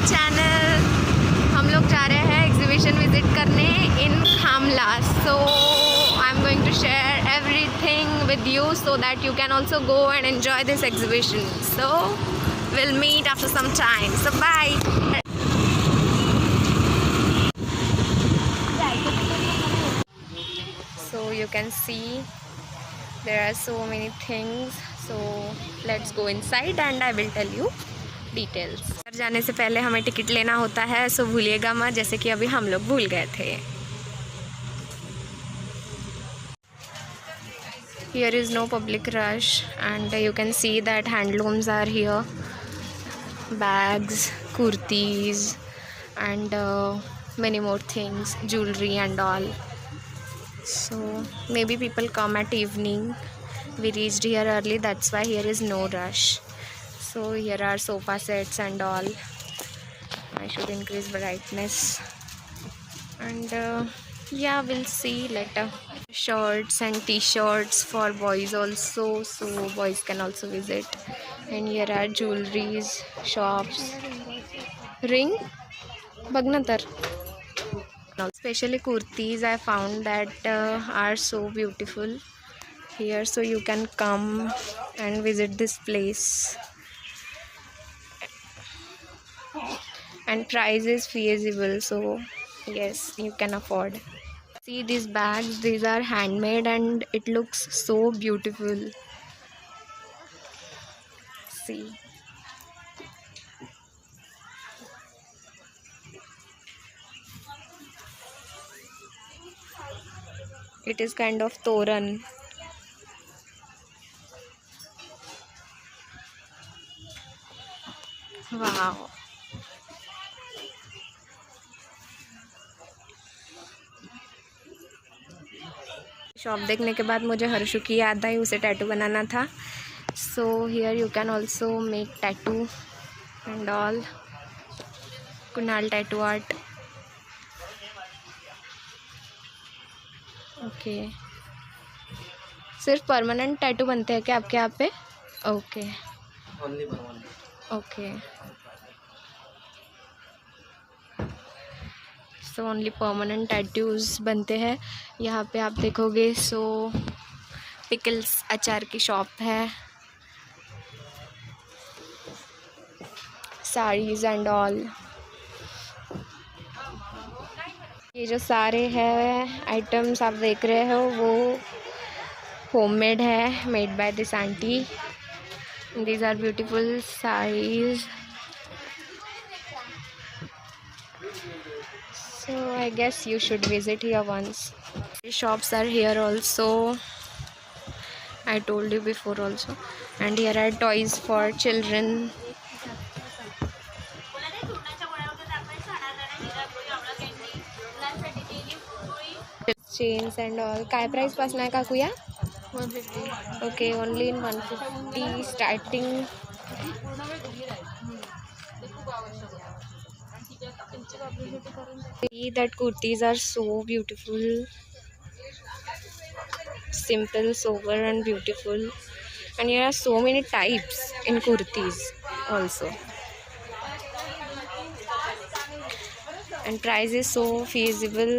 Channel. हम लोग जा रहे हैं एग्जीबिशन विजिट करने in Khamla. So I am going to share everything with you so that you can also go and enjoy this exhibition. So will meet after some time. So bye. So you can see there are so many things. So let's go inside and I will tell you details. जाने से पहले हमें ticket लेना होता है, सो भूलिएगा मत, जैसे कि अभी हम लोग भूल गए थे. Here is no public rush and you can see that handlooms are here. Bags, kurtis and many more things, jewelry and all. So maybe people come at evening. We reached here early, that's why here is no rush. So here are sofa sets and all. I should increase brightness and yeah, we'll see later. Shirts and t-shirts for boys also, so boys can also visit. And here are jewelries shops. Ring bagnatar. Especially kurtis I found that are so beautiful here, so you can come and visit this place. And price is feasible, so yes, you can afford. See these bags, these are handmade and it looks so beautiful. See, it is kind of toran. Wow. Shop देखने के बाद मुझे हर्षु की याद आई, उसे tattoo बनाना था. So here you can also make tattoo and all. Kunal tattoo art. Okay, सिर्फ permanent tattoo बनते हैं क्या आपके यहाँ पे? Okay okay. So only permanent tattoos बनते हैं यहाँ पे. आप देखोगे सो पिकल्स अचार की शॉप है, साड़ीज़ एंड ऑल. ये जो सारे हैं आइटम्स आप देख रहे हो वो होममेड है, made by this aunty. These are beautiful saris. So I guess you should visit here once. Shops are here also, I told you before also. And here are toys for children. Chains and all. काय price पासून आहे काकूया? 150. Okay, only in 150 starting. See that kurtis are so beautiful, simple, sober and beautiful. And here are so many types in kurtis also. And price is so feasible.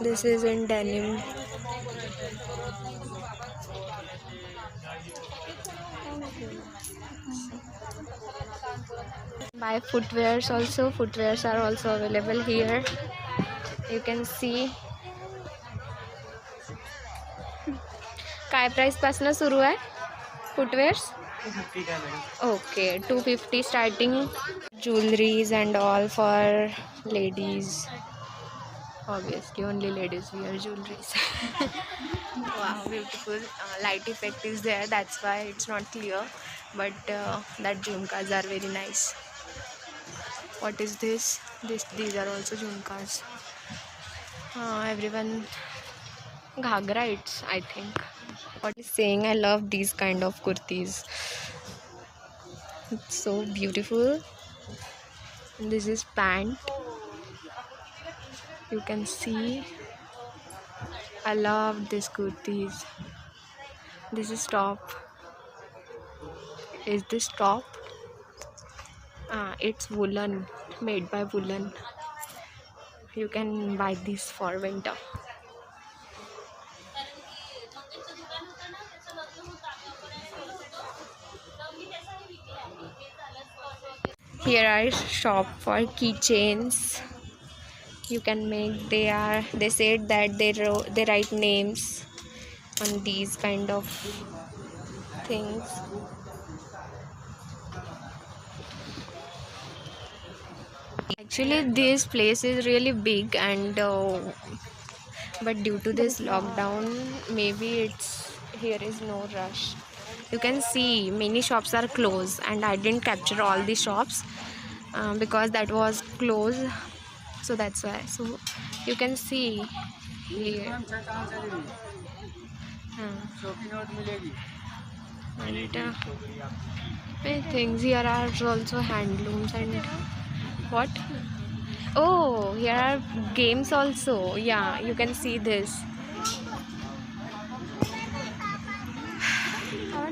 This is in denim. Buy footwears also. Footwears are also available here. You can see. काय price पासून सुरू आहे footwears? Okay, 250 starting. Jewelries and all for ladies. Obviously only ladies wear jewelries. Wow, beautiful. Light effect is there, that's why it's not clear, but that jhumkas are very nice. What is this? These are also jhumkas. Everyone ghagra, it's I think. What is saying? I love these kind of kurtis. It's so beautiful. This is pant. You can see. I love these kurtis. This is top. Is this top? It's woolen, made by woolen. You can buy this for winter. Here are shop for keychains. You can make. They said that they write names on these kind of things. Actually, this place is really big, and but due to this lockdown, maybe here is no rush. You can see many shops are closed, and I didn't capture all the shops because that was closed, so that's why. So you can see here. And many things here are also handlooms and what? Oh, here are games also. Yeah, you can see this.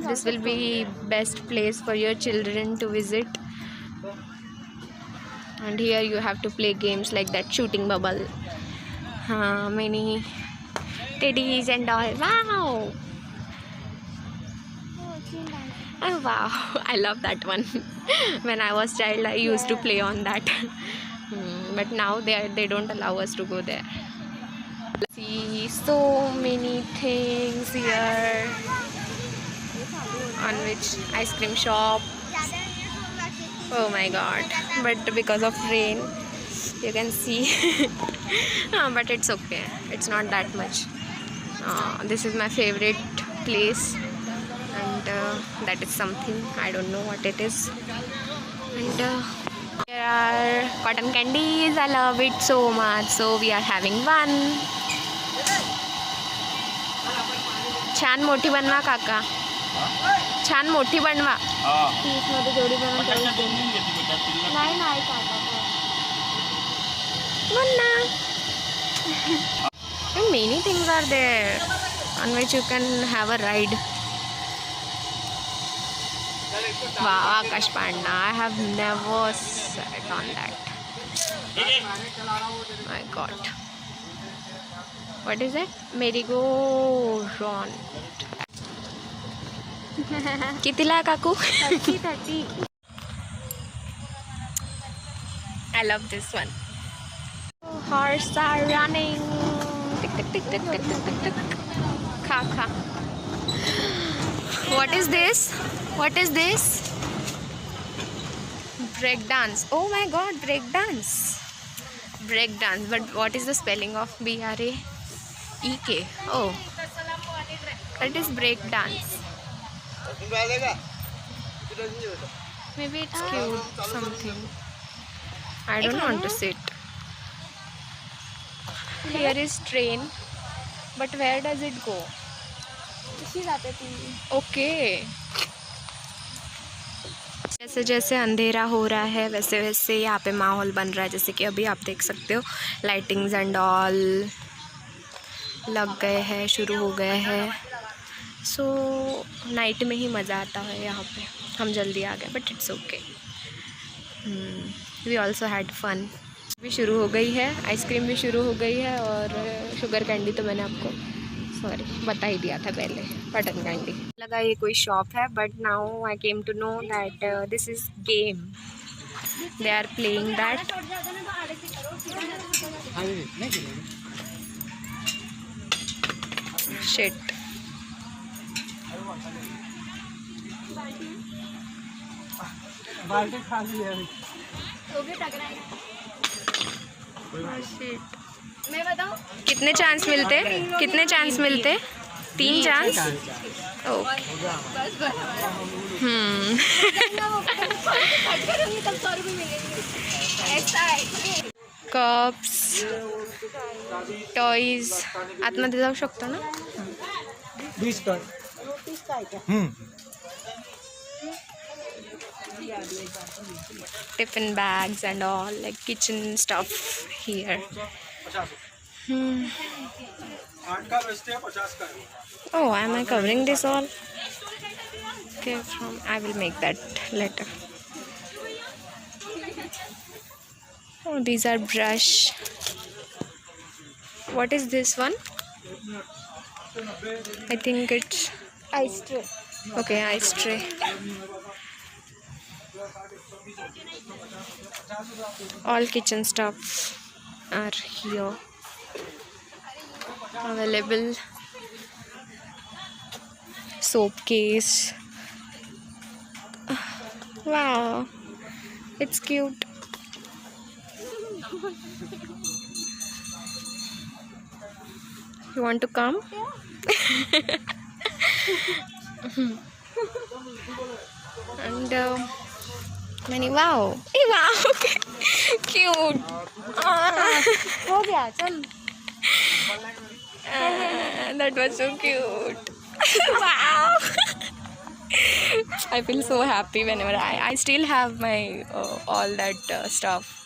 This will be best place for your children to visit. And here you have to play games like that shooting bubble. Many teddies and all. Wow! Oh wow! I love that one. When I was child, I used to play on that. But now they don't allow us to go there. See so many things here. On which ice cream shop. Oh my god, but because of rain you can see but it's okay, it's not that much. This is my favorite place, and that is something I don't know what it is. And here are cotton candies. I love it so much, so we are having one. छान मोठी बनवा काका, छान मोठी बनवा. मध्ये जोडी बनवून नाही नाही काका many things are there on which you can have a ride. Wow, Akash Panda, I have never sat on that. My god, what is it? Merry-go-round. कितीला आहे काकू? 30. I love this one. Horses are running. Tick tick tick tick tick tick tick tick. Kha. What is this? What is this? Break dance. Oh my god, break dance. Break dance. But what is the spelling of BRAEK? Oh, that is break dance. Maybe it's cute, something. I don't want to sit. Here is train, but where does it go? Okay. जैसे जैसे अंधेरा हो रहा है वैसे वैसे यहाँ पे माहौल बन रहा है. जैसे कि अभी आप देख सकते हो लाइटिंग्स एंड ऑल लग गए हैं, शुरू हो गए हैं. सो नाइट में ही मज़ा आता है यहाँ पे. हम जल्दी आ गए but it's okay. We also had fun. भी शुरू हो गई है, आइसक्रीम भी शुरू हो गई है, और शुगर कैंडी तो मैंने आपको बता ही दिया था पहले. कॉटन कैंडी लगा ये कोई शॉप है, but now I came to know that this is game. They are playing that. Shit. मैं बताऊं कितने चांस मिलते? 3 चांस. ओके. कप्स, टॉयज आतमध्ये जाऊ शकतो ना. 20 का. Tiffin bags and all, like kitchen stuff here. Oh, am I covering this all? Okay, I will make that later. Oh, these are brush. What is this one? I think it's Ice tray. okay, ice tray. All kitchen stuff are here available. Soap case. Wow, it's cute. You want to come? And many wow. Wow, cute. हो गया चल. That was so cute. Wow. I feel so happy whenever I still have my all that stuff.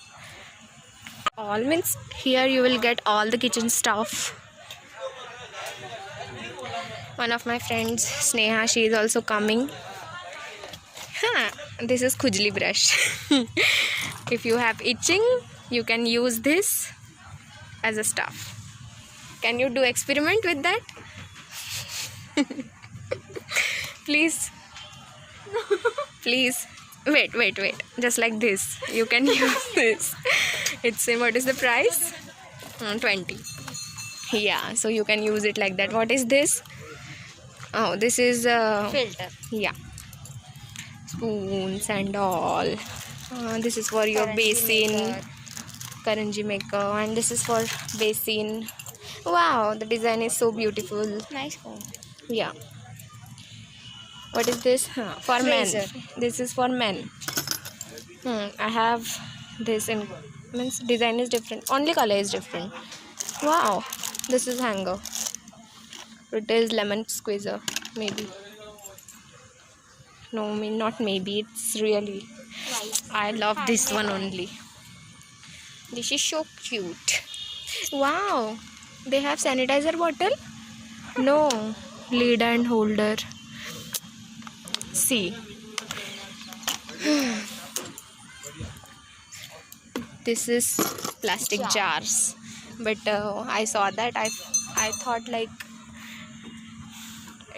All means here you will get all the kitchen stuff. One of my friends, Sneha, she is also coming. This is khujli brush. If you have itching, you can use this as a stuff. Can you do experiment with that? Please. Please. Wait. Just like this. You can use this. It's what is the price? 20. Yeah, so you can use it like that. What is this? Oh, this is Filter. yeah, spoons and all. This is for your basin, karanji maker, and this is for basin. Wow, the design is so beautiful. Nice one. Yeah. What is this? For men. Razor. This is for men. I have this in means design is different. Only color is different. Wow. This is hanger. It is lemon squeezer. Maybe. No, not maybe. It's really. I love this one only. This is so cute. Wow. They have sanitizer bottle? No. Lid and holder. See. This is plastic jars. But I saw that. I thought like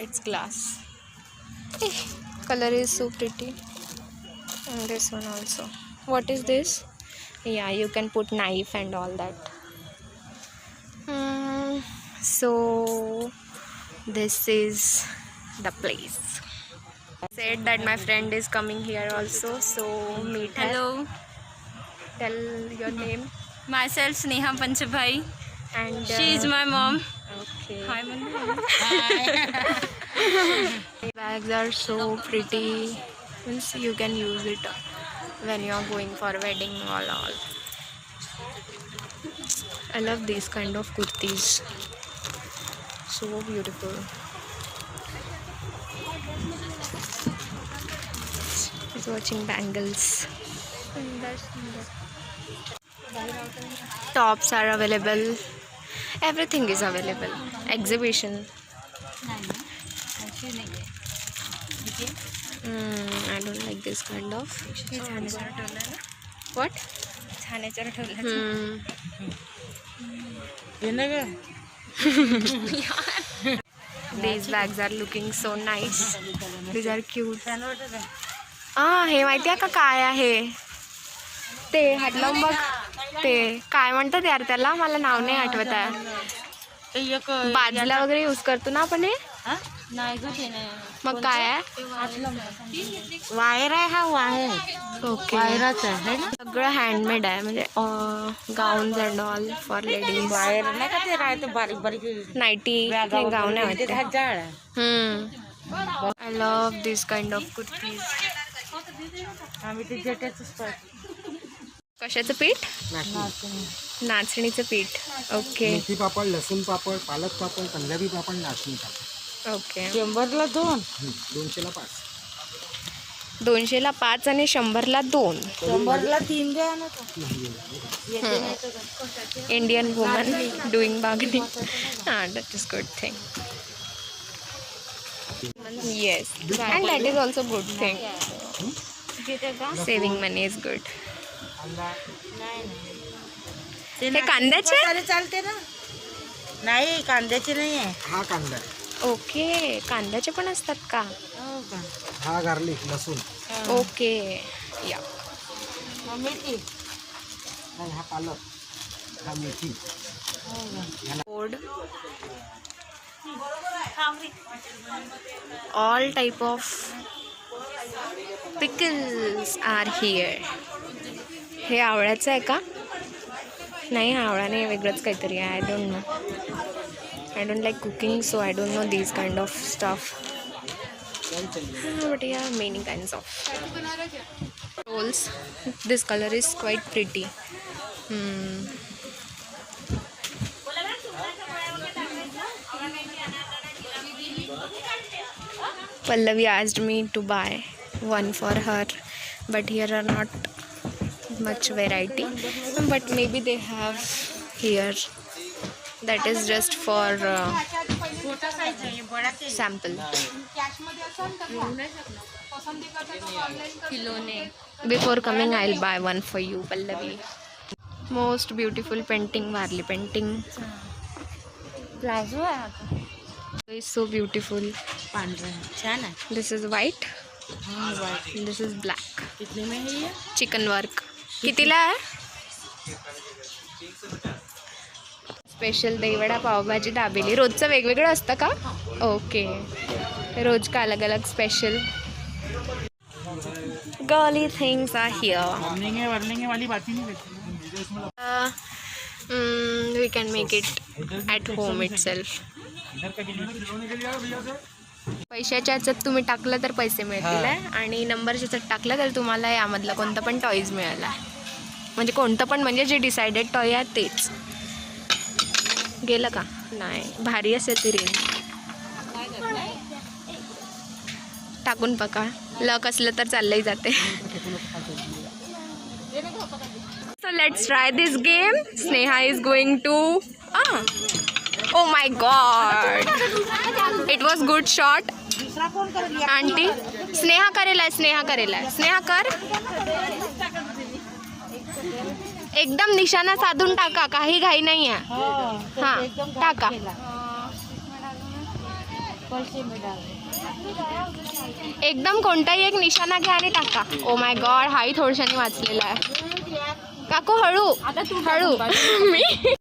it's glass. Color is so pretty. And this one also. What is this? Yeah, you can put knife and all that. So this is the place. Said that my friend is coming here also, so meet her. Hello, Tell your name. myself Sneha Panchabhai. And She is my mom. okay. Hi, Manu. Bags are so pretty. Means you can use it when you are going for a wedding or all. I love these kind of kurtis. So beautiful. He's watching bangles. Tops are available. Everything is available. Exhibition. I don't like this kind of. What? These bags are looking so nice. These are cute. हे माहिती आहे का काय आहे ते हातलावून बघ ते काय म्हणतात यार त्याला मला नाव नाही आठवत आहे बाजूला वगैरे यूज करतो ना आपण हे मग काय आहे वायर आहे हा वायर ओके वायराचा आहे ना सगळं हँडमेड आहे म्हणजे gowns and all for ladies wire नाही का ते राहते बारीक बारीक नाईटी गाऊन आहे ते वाटतं. जाळ आहे I love this kind of kurtis. आम्ही ते जट्याचंच पाहिजे कशाचं पीठ नाचणीचं पीठ ओके मेथी पापड लसूण पापड पालक पापड पंजाबी पापड नाचणी पापड ओके 100ला 2 200ला 5 200ला 5 आणि 100ला 2 100ला 3 द्या ना Indian woman doing bargaining that is good thing yes and that is also good thing saving money is good हे कांद्याचे? सारे चालते ना. नाही कांद्याचे नाही आहे. हा कांदा आहे. ओके, कांद्याचे पण असतात का? हो का? हा गार्लिक लसूण. ओके या. मेथी. नाही हा पालक. हा मेथी. Food. All type of pickles are here. हे आवळ्याचं आहे का? नाही आवळा नाही, वेगळंच काहीतरी आहे. I don't know. I don't like cooking, so I don't know these kind of stuff. But yeah, many kinds of rolls. This color is quite pretty. Pallavi asked me to buy one for her, but here are not much variety. But maybe they have here. That is just for sample. Before coming, I'll buy one for you, Pallavi. Most beautiful painting, Varli painting. Palazzo आहे आता. It's so beautiful. पांढरा आहे. छान आहे. This is white. हाँ white. This is black. कितने में है ये? Chicken work. कितीला आहे? स्पेशल दहीवडा पावभाजी दाबेली. रोजचं वेगवेगळं असतं का? ओके. रोज का अलग अलग special. Girly things are here. वाली बात ही नहीं We can make it at home itself. पैशाच्या ह्याच्यात तुम्ही टाकलं तर पैसे मिळतील आहे, आणि नंबरच्या ह्याच्यात टाकलं तर तुम्हाला यामधलं कोणतं पण टॉईज मिळालं आहे. म्हणजे कोणतं पण, म्हणजे जे डिसायडेड टॉय आहे तेच. गेलं का? नाही, भारी असेल ती रेंज. टाकून बघा, लक असलं तर चाललंही जाते. So let's try this game. Sneha is going to oh my god, it was good shot. दूसरा फोन कर लिया. आंटी स्नेहा करेला, स्नेहा करेला. स्नेहा कर. एकदम निशाणा साधून टाका, काही घाई नाही आहे. हा टाका. पैसे मिळाले. एकदम कोणताही एक निशाणा घ्या आणि टाका. ओ माय गॉड, हाही थोडशाने वाचलेला आहे. काकू हळू हळू. मी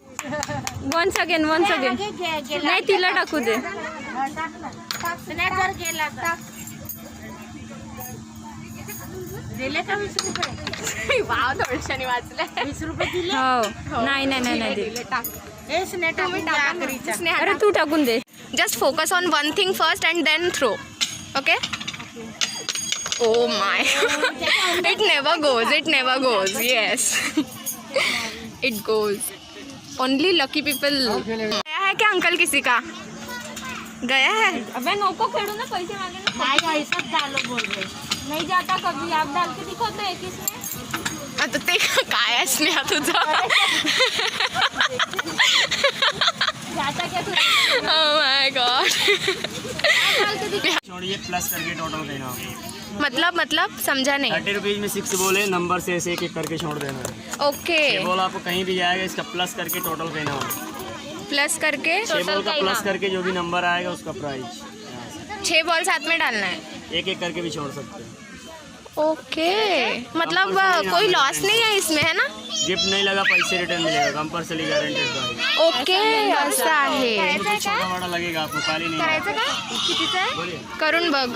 वन्स अगेन नाही, तिला टाकू दे. दिले का 20 रुपये? वाव, थोडशाने वाचले. 20 रुपये दिले. हो. नाही दिले. टाक. हे स्नेहा तुम्ही टाका. स्नेहा अरे तू टाकून दे. just focus on one thing first and then throw. Okay? Oh my. It never goes. Yes. It goes. Only lucky people. गया है क्या अंकल किसी का? गया है? अबे नको खेळू ना, पैसे मागे ना. नाही ऐसा डालो बोल रहे. नहीं जाता कभी, आप डाल के दिखाते हैं किसने. आता ते काय आहे स्नेहा तुझं? जाता क्या तू? Oh my god. छोड़िए, प्लस करके टोटल देना. मतलब समझा नहीं. 30 रुपीज़ में 6 बोले, नंबर से ऐसे एक एक करके छोड़ देना. ओके. ये बोल आपको कहीं भी जाएगा, इसका प्लस करके टोटल देना होगा. प्लस करके 6 बॉल का प्लस करके जो भी नंबर आएगा उसका प्राइस. 6 बॉल साथ में डालना है. एक एक करके भी छोड़ सकते हैं. ओके. मतलब कोई लॉस नहीं है इसमें, है ना? गिफ्ट नहीं लगा, पैसे रिटर्न मिलेगा, कंपल्सरी गारंटेड प्राइस. ओके, असं आहे. छोटा बड़ा लगेगा आपको, खाली नहीं. करायचं का? कितीचं आहे? बोलिए. करून बघ.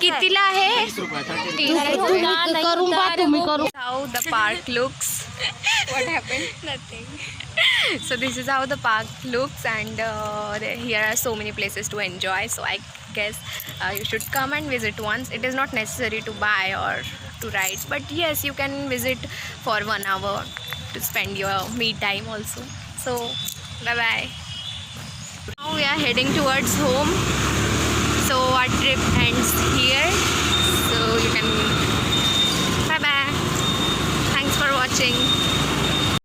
कितीला आहे? 30 रुपये. 30 करून पहा तुम्ही करू. How the park looks. What happened? Nothing. So this is how the park looks, and here are so many places to enjoy. So I guess you should come and visit once. It is not necessary to buy or to ride, but yes, you can visit for 1 hour to spend your me time also. So bye bye. Now we are heading towards home. So our trip ends here. So you can bye bye. Thanks for watching.